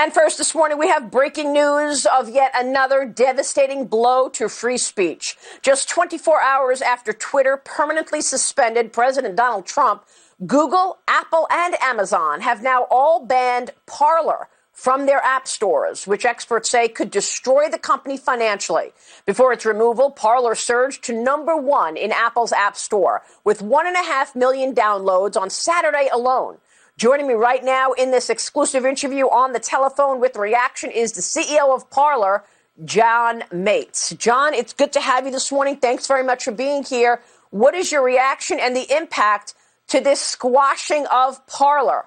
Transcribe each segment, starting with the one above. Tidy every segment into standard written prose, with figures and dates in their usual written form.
And first this morning, we have breaking news of yet another devastating blow to free speech. Just 24 hours after Twitter permanently suspended President Donald Trump, Google, Apple, and Amazon have now all banned Parler from their app stores, which experts say could destroy the company financially. Before its removal, Parler surged to #1 in Apple's App Store, with 1.5 million downloads on Saturday alone. Joining me right now in this exclusive interview on the telephone with reaction is the CEO of Parler, John Mates. John, it's good to have you this morning. Thanks very much for being here. What is your reaction and the impact to this squashing of Parler?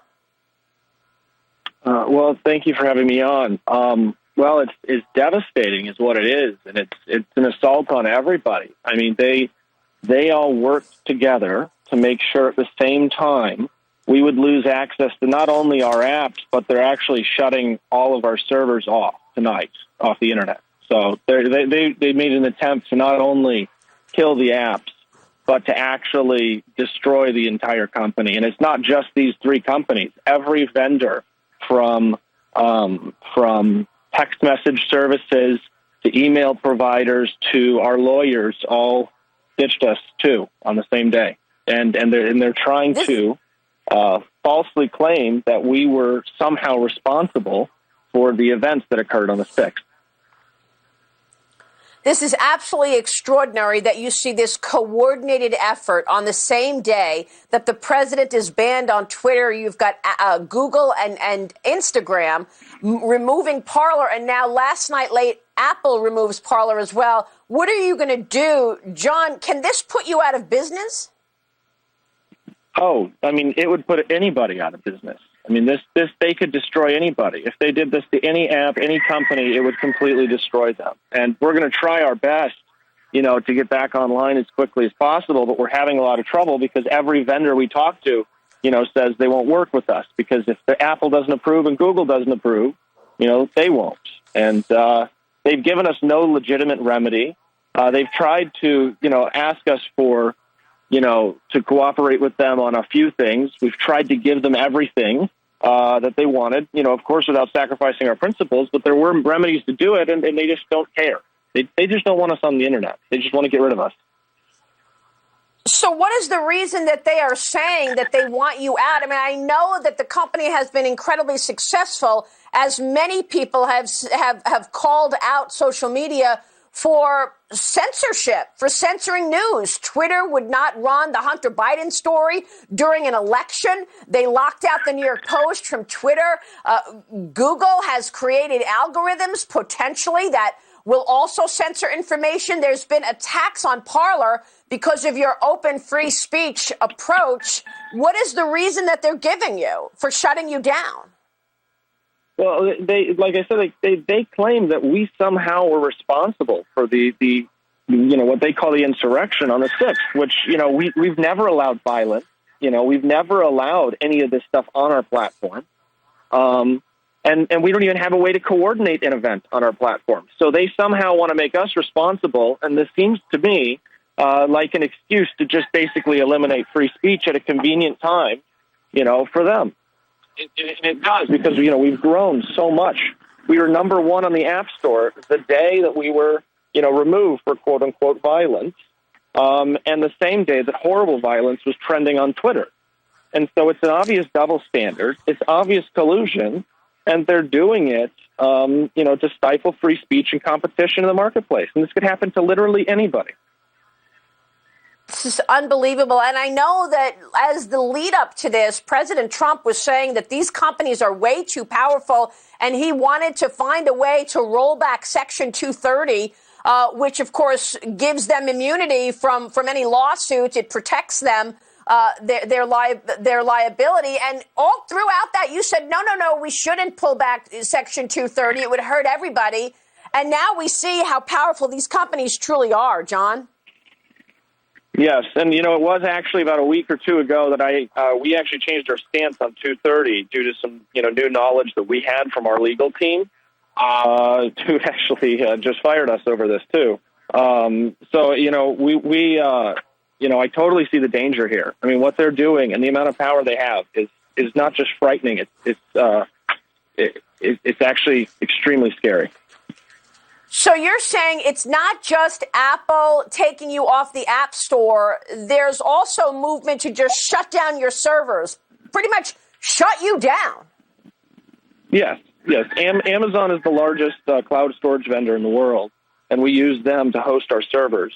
Well, thank you for having me on. Well, it's devastating is what it is, and it's an assault on everybody. I mean, they all worked together to make sure at the same time we would lose access to not only our apps, but they're actually shutting all of our servers off tonight, off the internet. So they made an attempt to not only kill the apps, but to actually destroy the entire company. And it's not just these three companies. Every vendor from text message services to email providers to our lawyers all ditched us too on the same day. And they're trying to falsely claim that we were somehow responsible for the events that occurred on the 6th. This is absolutely extraordinary that you see this coordinated effort on the same day that the president is banned on Twitter. You've got Google and Instagram removing Parler, and now last night late, Apple removes Parler as well. What are you going to do? John, can this put you out of business? Oh, I mean, it would put anybody out of business. I mean, this they could destroy anybody. If they did this to any app, any company, it would completely destroy them. And we're going to try our best, to get back online as quickly as possible, but we're having a lot of trouble because every vendor we talk to, says they won't work with us because if the Apple doesn't approve and Google doesn't approve, they won't. And they've given us no legitimate remedy. They've tried to, ask us for to cooperate with them on a few things. We've tried to give them everything that they wanted, of course, without sacrificing our principles, but there were remedies to do it, and they just don't care. They just don't want us on the internet. They just want to get rid of us. So what is the reason that they are saying that they want you out? I mean, I know that the company has been incredibly successful, as many people have called out social media for censorship, for censoring news. Twitter would not run the Hunter Biden story during an election. They locked out the New York Post from Twitter. Google has created algorithms potentially that will also censor information. There's been attacks on Parler because of your open free speech approach. What is the reason that they're giving you for shutting you down? Well, like I said, they claim that we somehow were responsible for the what they call the insurrection on the 6th, which, we've never allowed violence. We've never allowed any of this stuff on our platform. And we don't even have a way to coordinate an event on our platform. So they somehow want to make us responsible. And this seems to me like an excuse to just basically eliminate free speech at a convenient time, for them. It does, because, we've grown so much. We were #1 on the App Store the day that we were, removed for quote-unquote violence, and the same day that horrible violence was trending on Twitter. And so it's an obvious double standard. It's obvious collusion, and they're doing it, to stifle free speech and competition in the marketplace. And this could happen to literally anybody. This is unbelievable. And I know that as the lead up to this, President Trump was saying that these companies are way too powerful, and he wanted to find a way to roll back Section 230, which, of course, gives them immunity from any lawsuits. It protects them, their liability. And all throughout that, you said, no, we shouldn't pull back Section 230. It would hurt everybody. And now we see how powerful these companies truly are, John. Yes, and it was actually about a week or two ago that we actually changed our stance on 230 due to some new knowledge that we had from our legal team, who actually just fired us over this too. So I totally see the danger here. I mean, what they're doing and the amount of power they have is not just frightening. It's it's actually extremely scary. So you're saying it's not just Apple taking you off the App Store. There's also movement to just shut down your servers, pretty much shut you down. Yes. Amazon is the largest cloud storage vendor in the world, and we use them to host our servers,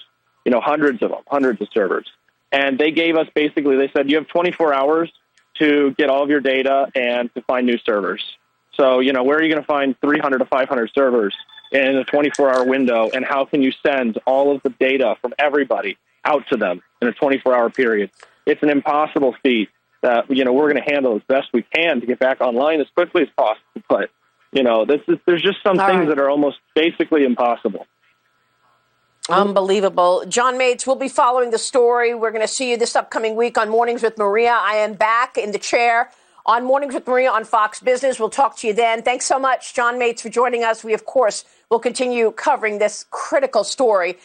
hundreds of servers. And they gave us basically, they said, you have 24 hours to get all of your data and to find new servers. So, where are you going to find 300 to 500 servers in a 24-hour window, and how can you send all of the data from everybody out to them in a 24-hour period? It's an impossible feat that, we're going to handle as best we can to get back online as quickly as possible. But, there's just some things that are almost basically impossible. Unbelievable. John Mates, we'll be following the story. We're going to see you this upcoming week on Mornings with Maria. I am back in the chair on Mornings with Maria on Fox Business. We'll talk to you then. Thanks so much, John Mates, for joining us. We, of course, will continue covering this critical story.